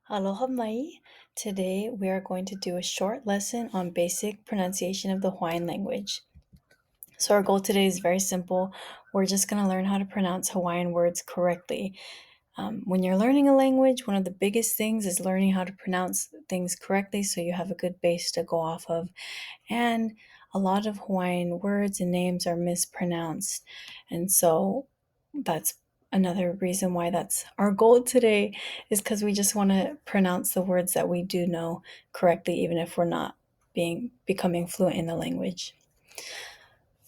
Aloha mai. Today we are going to do a short lesson on basic pronunciation of the Hawaiian language. So our goal today is very simple. We're just going to learn how to pronounce Hawaiian words correctly. When you're learning a language, one of the biggest things is learning how to pronounce things correctly so you have a good base to go off of. And a lot of Hawaiian words and names are mispronounced. And so that's another reason why that's our goal today, is because we just want to pronounce the words that we do know correctly, even if we're not becoming fluent in the language.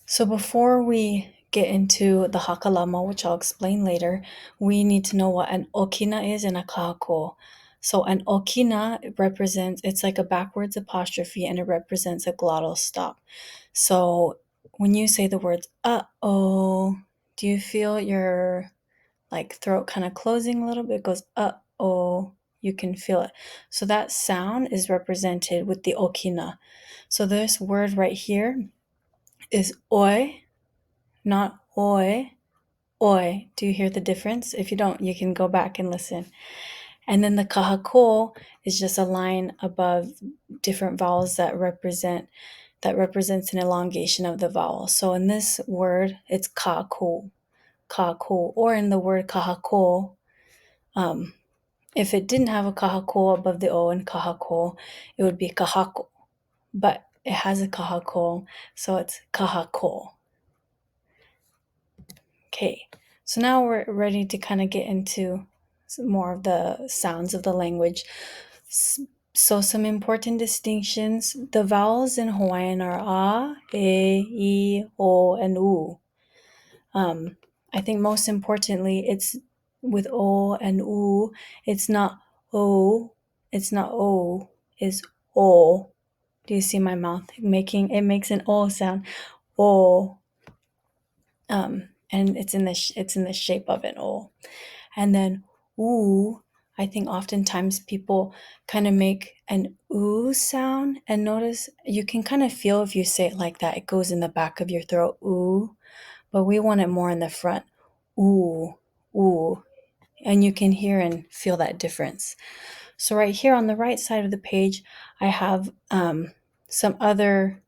So before we get into the hakalama, which I'll explain later, we need to know what an okina is and a kahako. So an okina represents, it's like a backwards apostrophe, and it represents a glottal stop. So when you say the words uh-oh, do you feel your throat kind of closing a little bit? It goes uh-oh, you can feel it. So that sound is represented with the okina. So this word right here is oi, not oi. Oi. Do you hear the difference? If you don't, you can go back and listen. And then the kahako is just a line above different vowels that represents an elongation of the vowel. So in this word, it's kahako, kahako. Or in the word kahako, if it didn't have a kahako above the o in kahako, it would be kahako. But it has a kahako, so it's kahako. Okay, so now we're ready to kind of get into more of the sounds of the language. So some important distinctions. The vowels in Hawaiian are a, e, I, o, and u. I think most importantly, it's with o and u, it's not o, it's o. Do you see my mouth it makes an o sound, o. And it's in the shape of an O. And then oo, I think oftentimes people kind of make an oo sound, and notice you can kind of feel if you say it like that, it goes in the back of your throat, ooh, but we want it more in the front, ooh, ooh, and you can hear and feel that difference. So right here on the right side of the page, I have some other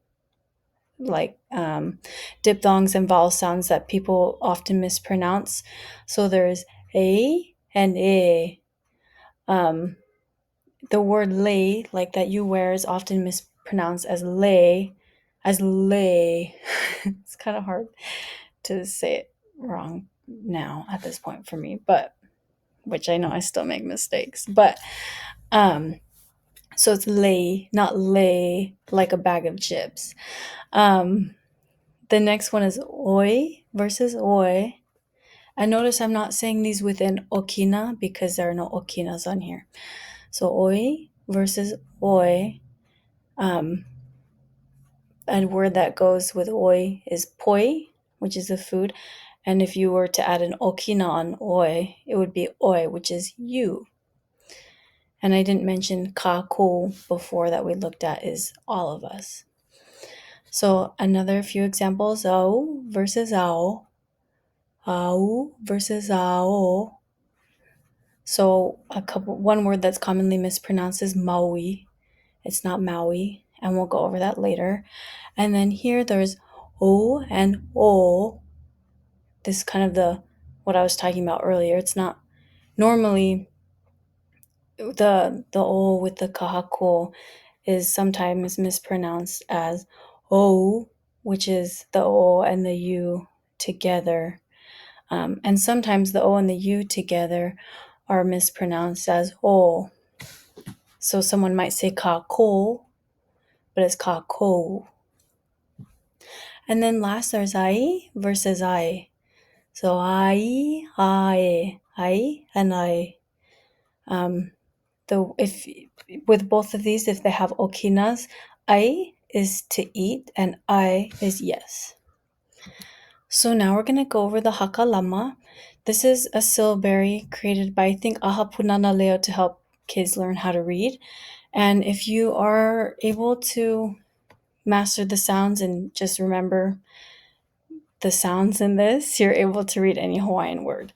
diphthongs and vowel sounds that people often mispronounce. So there's a and a. The word lay, like that you wear, is often mispronounced as lay, It's kind of hard to say it wrong now at this point for me, but which I know I still make mistakes. But so it's lay, not lay, like a bag of chips. The next one is oi versus oi. And notice I'm not saying these with an okina because there are no okinas on here. So oi versus oi. A word that goes with oi is poi, which is the food. And if you were to add an okina on oi, it would be oi, which is you. And I didn't mention kako before that we looked at is all of us. So another few examples, au versus ao. Au versus ao. So one word that's commonly mispronounced is Maui. It's not Maui, and we'll go over that later. And then here there's O and O. This is kind of what I was talking about earlier. It's not normally the O with the kahako is sometimes mispronounced as O, which is the O and the U together. And sometimes the O and the U together are mispronounced as O. So someone might say kako, but it's kako. And then last there's ai versus I. So ai, and I. If with both of these, if they have okinas, I is to eat and I is yes. So now we're going to go over the hakalama. This is a syllabary created by, I think, Ahapunana Leo to help kids learn how to read. And if you are able to master the sounds and just remember the sounds in this, you're able to read any Hawaiian word.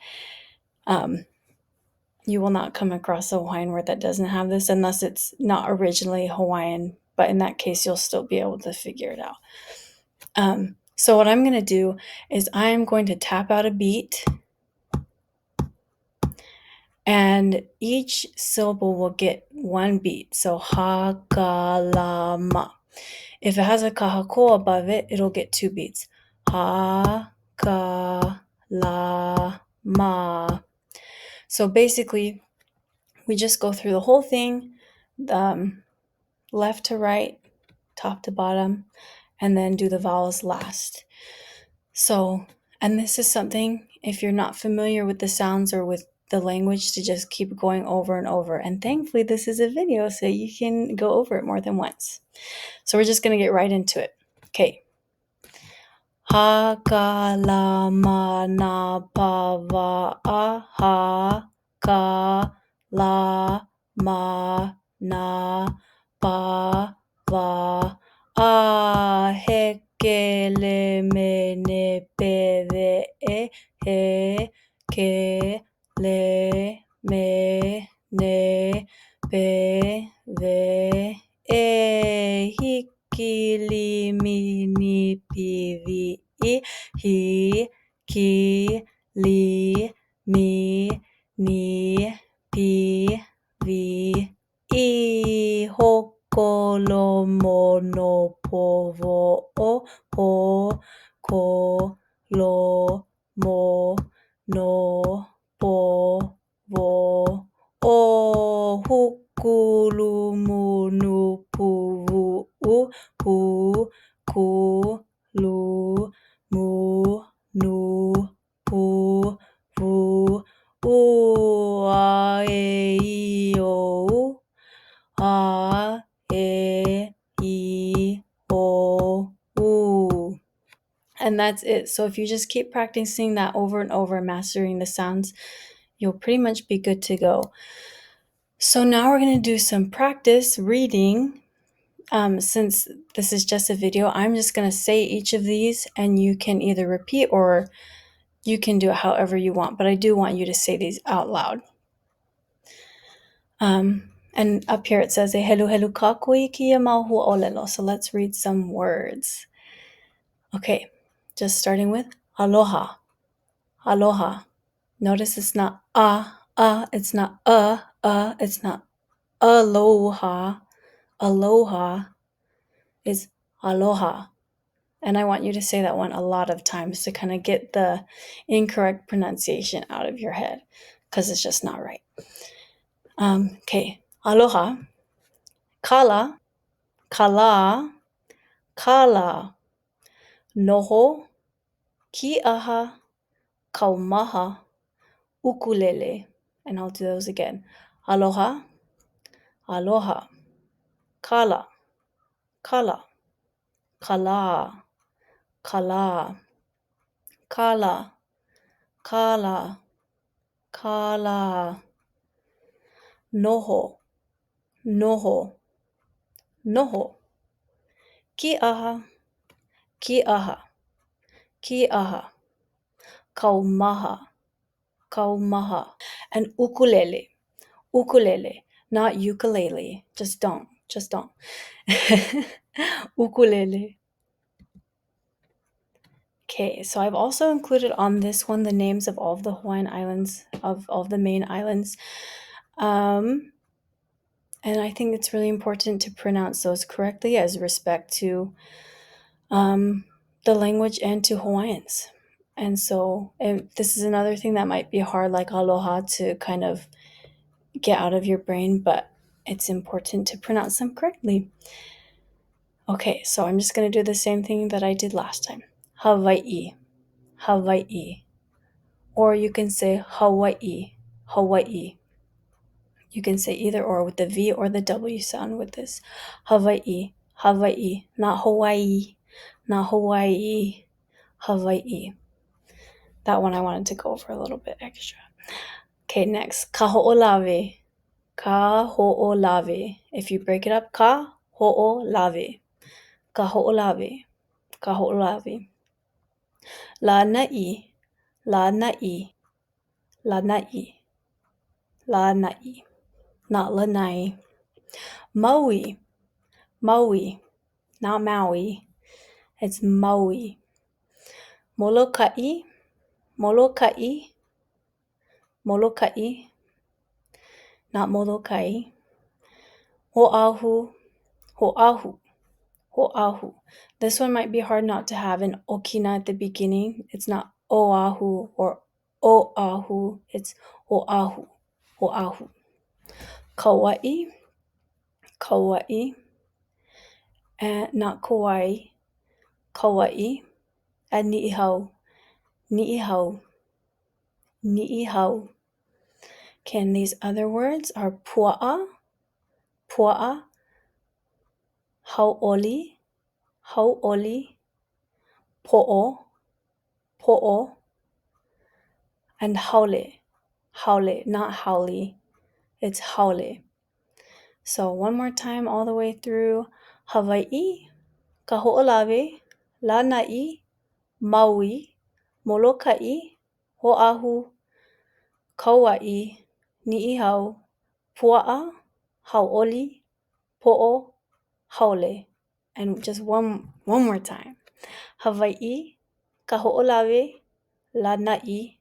You will not come across a Hawaiian word that doesn't have this unless it's not originally Hawaiian, but in that case, you'll still be able to figure it out. So what I'm going to do is I'm going to tap out a beat, and each syllable will get one beat. So ha, ka, la, ma. If it has a kahako above it, it'll get two beats. Ha, ka, la, ma. So basically, we just go through the whole thing, left to right, top to bottom, and then do the vowels last. So, and this is something, if you're not familiar with the sounds or with the language, to just keep going over and over. And thankfully, this is a video, so you can go over it more than once. So we're just going to get right into it. Okay. Ha, ka, la, ma, na, pa, va, a, ha, ka, la, ma, na, pa, va, a, he, ke, le, me, ne, pe, ve, e, he, ke, le, me, ne, pe, ve, e, hiki, li, mi, ni, pi, vi, i, hi, ki, li, mi, ni, pi, vi, i, hoko, lo, mo, no, po, vo, o, ho, ko, lo, mo, no, po, vo, o, huku, lu, mu, nu, pu, vu, u, hu, ku, lu, mu, nu, pu, vu, u, a, e, I, o, a, e, I, o, u. And that's it. So if you just keep practicing that over and over, mastering the sounds, you'll pretty much be good to go. So now we're going to do some practice reading. Since this is just a video, I'm just going to say each of these, and you can either repeat or you can do it however you want, but I do want you to say these out loud. And up here it says, e helu helu kakui kia mau olelo. So let's read some words. Okay, just starting with aloha. Aloha. Notice it's not it's not it's not aloha. Aloha is aloha. And I want you to say that one a lot of times to kind of get the incorrect pronunciation out of your head, because it's just not right. Okay, aloha, kala, kala, kala, noho, ki'aha, kaumaha, ukulele. And I'll do those again. Aloha, aloha, kala, kala, kala, kala, kala, kala, kala, noho, noho, noho, ki'aha, ki'aha, ki'aha, kaumaha, kaumaha, and ukulele, ukulele, not ukulele, just don't, ukulele. Okay, so I've also included on this one the names of all of the Hawaiian islands, of all of the main islands. And I think it's really important to pronounce those correctly as respect to the language and to Hawaiians. And so this is another thing that might be hard, like aloha, to kind of get out of your brain, but it's important to pronounce them correctly. Okay, so I'm just going to do the same thing that I did last time. Hawaii, Hawaii. Or you can say Hawaii, Hawaii. You can say either or with the V or the W sound with this. Hawaii, Hawaii, not Hawaii, not Hawaii, Hawaii. That one I wanted to go over a little bit extra. Okay, next, ka ho'olave, ka ho'olave. If you break it up, ka ho'olave, ka ho'olave, ka ho'olave. La na'i, la na'i, la na'i, lanai, not lanai. Maui, Maui, not Maui. It's Maui. Molokai, Molokai, Molokai, not Molokai. Ho'ahu, Ho'ahu, Ho'ahu. This one might be hard not to have an okina at the beginning. It's not Oahu or Oahu. It's Ho'ahu, Ho'ahu. Kauai, Kauai, and not Kauai, Kauai. And ni'ihau, ni'ihau, ni'ihau. Okay, and these other words are pua'a, pua'a, hau'oli, hau'oli, po'o, po'o, and haole, haole, not haole. It's haole. So one more time all the way through. Hawaii, kaho'olawe, lanai, Maui, Molokai, Ho'ahu, Kauai, ni'ihau, pua'a, hau'oli, po'o, haole. And just one more time. Hawaii, kaho'olawe, lanai,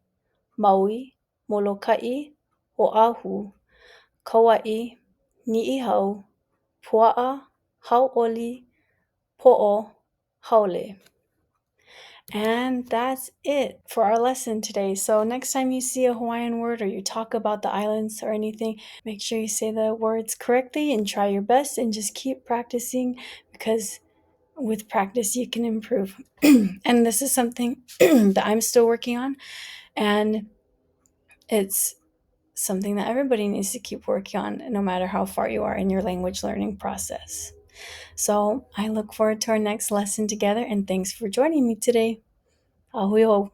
Maui, Molokai, Ho'ahu, Kauai, ni'ihau, pua'a, hau'oli, po'o, haole. And that's it for our lesson today. So next time you see a Hawaiian word or you talk about the islands or anything, make sure you say the words correctly and try your best and just keep practicing, because with practice you can improve. And this is something that I'm still working on, and it's something that everybody needs to keep working on, no matter how far you are in your language learning process. So I look forward to our next lesson together, and thanks for joining me today. Ahui ho.